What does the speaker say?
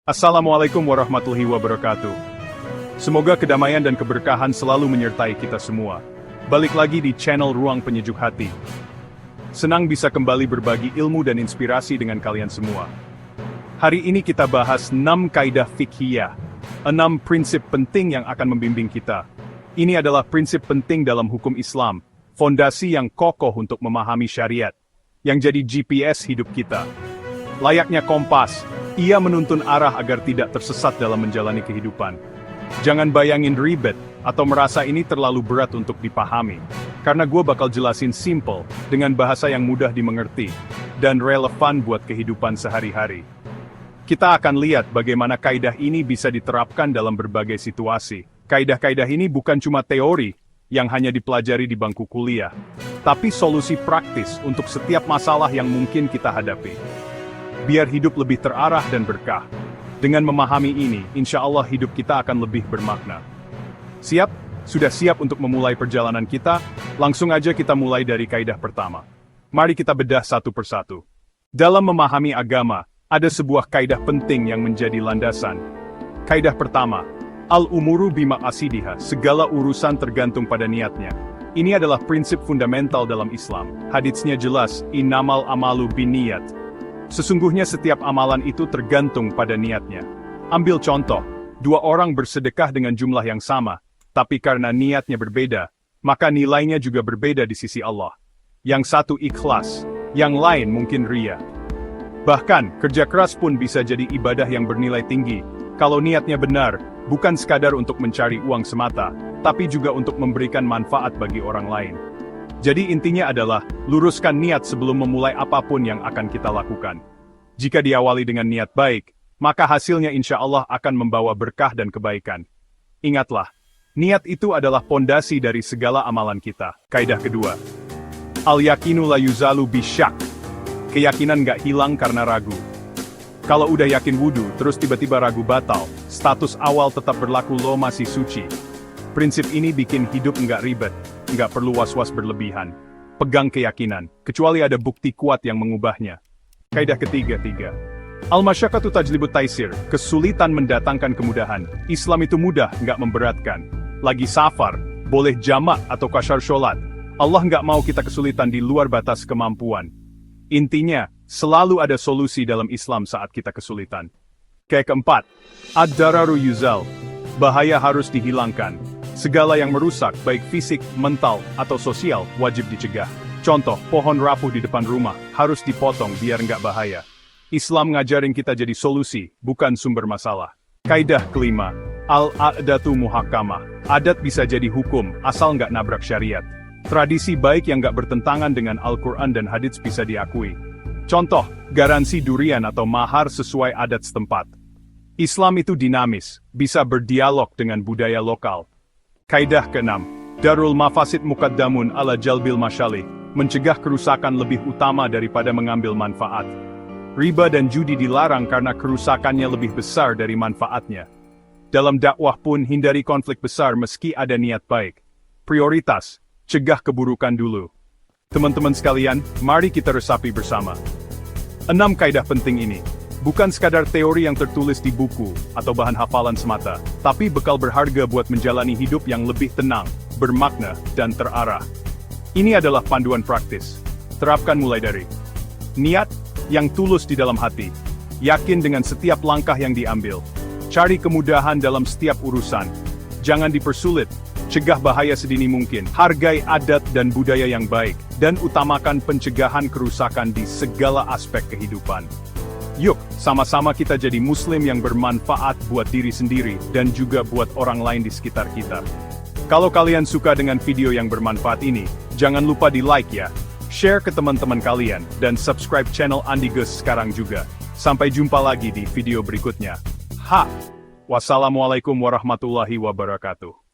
Assalamualaikum warahmatullahi wabarakatuh. Semoga kedamaian dan keberkahan selalu menyertai kita semua. Balik lagi di channel Ruang Penyejuk Hati. Senang bisa kembali berbagi ilmu dan inspirasi dengan kalian semua. Hari ini kita bahas 6 kaidah fiqhiyah, 6 prinsip penting yang akan membimbing kita. Ini adalah prinsip penting dalam hukum Islam, fondasi yang kokoh untuk memahami syariat, yang jadi GPS hidup kita. Layaknya kompas, ia menuntun arah agar tidak tersesat dalam menjalani kehidupan. Jangan bayangin ribet, atau merasa ini terlalu berat untuk dipahami. Karena gue bakal jelasin simple, dengan bahasa yang mudah dimengerti, dan relevan buat kehidupan sehari-hari. Kita akan lihat bagaimana kaidah ini bisa diterapkan dalam berbagai situasi. Kaidah-kaidah ini bukan cuma teori, yang hanya dipelajari di bangku kuliah, tapi solusi praktis untuk setiap masalah yang mungkin kita hadapi. Biar hidup lebih terarah dan berkah. Dengan memahami ini, insya Allah hidup kita akan lebih bermakna. Siap? Sudah siap untuk memulai perjalanan kita? Langsung aja kita mulai dari kaidah pertama. Mari kita bedah satu persatu. Dalam memahami agama, ada sebuah kaidah penting yang menjadi landasan. Kaidah pertama, al-umuru bimaqasidiha, segala urusan tergantung pada niatnya. Ini adalah prinsip fundamental dalam Islam. Haditsnya jelas, innamal amalu binniyat. Sesungguhnya setiap amalan itu tergantung pada niatnya. Ambil contoh, 2 orang bersedekah dengan jumlah yang sama, tapi karena niatnya berbeda, maka nilainya juga berbeda di sisi Allah. Yang satu ikhlas, yang lain mungkin riya. Bahkan, kerja keras pun bisa jadi ibadah yang bernilai tinggi, kalau niatnya benar, bukan sekadar untuk mencari uang semata, tapi juga untuk memberikan manfaat bagi orang lain. Jadi intinya adalah, luruskan niat sebelum memulai apapun yang akan kita lakukan. Jika diawali dengan niat baik, maka hasilnya insya Allah akan membawa berkah dan kebaikan. Ingatlah, niat itu adalah pondasi dari segala amalan kita. Kaidah kedua, al-yakinu la yuzalu bisyak. Keyakinan gak hilang karena ragu. Kalau udah yakin wudu, terus tiba-tiba ragu batal, status awal tetap berlaku, lo masih suci. Prinsip ini bikin hidup nggak ribet. Nggak perlu was-was berlebihan. Pegang keyakinan, kecuali ada bukti kuat yang mengubahnya. Kaidah ketiga. Al-masyaqqatu tajlibut taisir, kesulitan mendatangkan kemudahan. Islam itu mudah, nggak memberatkan. Lagi safar, boleh jamak atau qasyar sholat. Allah nggak mau kita kesulitan di luar batas kemampuan. Intinya, selalu ada solusi dalam Islam saat kita kesulitan. Kayak keempat, ad-dararu yuzal, bahaya harus dihilangkan. Segala yang merusak, baik fisik, mental, atau sosial, wajib dicegah. Contoh, pohon rapuh di depan rumah, harus dipotong biar nggak bahaya. Islam ngajarin kita jadi solusi, bukan sumber masalah. Kaidah kelima, al-a'datu muhakkamah. Adat bisa jadi hukum, asal nggak nabrak syariat. Tradisi baik yang nggak bertentangan dengan Al-Quran dan hadits bisa diakui. Contoh, garansi durian atau mahar sesuai adat setempat. Islam itu dinamis, bisa berdialog dengan budaya lokal. Kaidah keenam, darul mafasid muqaddamun ala jalbil masyalih, mencegah kerusakan lebih utama daripada mengambil manfaat. Riba dan judi dilarang karena kerusakannya lebih besar dari manfaatnya. Dalam dakwah pun hindari konflik besar meski ada niat baik. Prioritas, cegah keburukan dulu. Teman-teman sekalian, mari kita resapi bersama. 6 kaidah penting ini. Bukan sekadar teori yang tertulis di buku, atau bahan hafalan semata, tapi bekal berharga buat menjalani hidup yang lebih tenang, bermakna, dan terarah. Ini adalah panduan praktis. Terapkan mulai dari niat yang tulus di dalam hati, yakin dengan setiap langkah yang diambil, cari kemudahan dalam setiap urusan, jangan dipersulit, cegah bahaya sedini mungkin, hargai adat dan budaya yang baik, dan utamakan pencegahan kerusakan di segala aspek kehidupan. Yuk, sama-sama kita jadi muslim yang bermanfaat buat diri sendiri dan juga buat orang lain di sekitar kita. Kalau kalian suka dengan video yang bermanfaat ini, jangan lupa di like ya, share ke teman-teman kalian, dan subscribe channel Andi Gus sekarang juga. Sampai jumpa lagi di video berikutnya. Wassalamualaikum warahmatullahi wabarakatuh.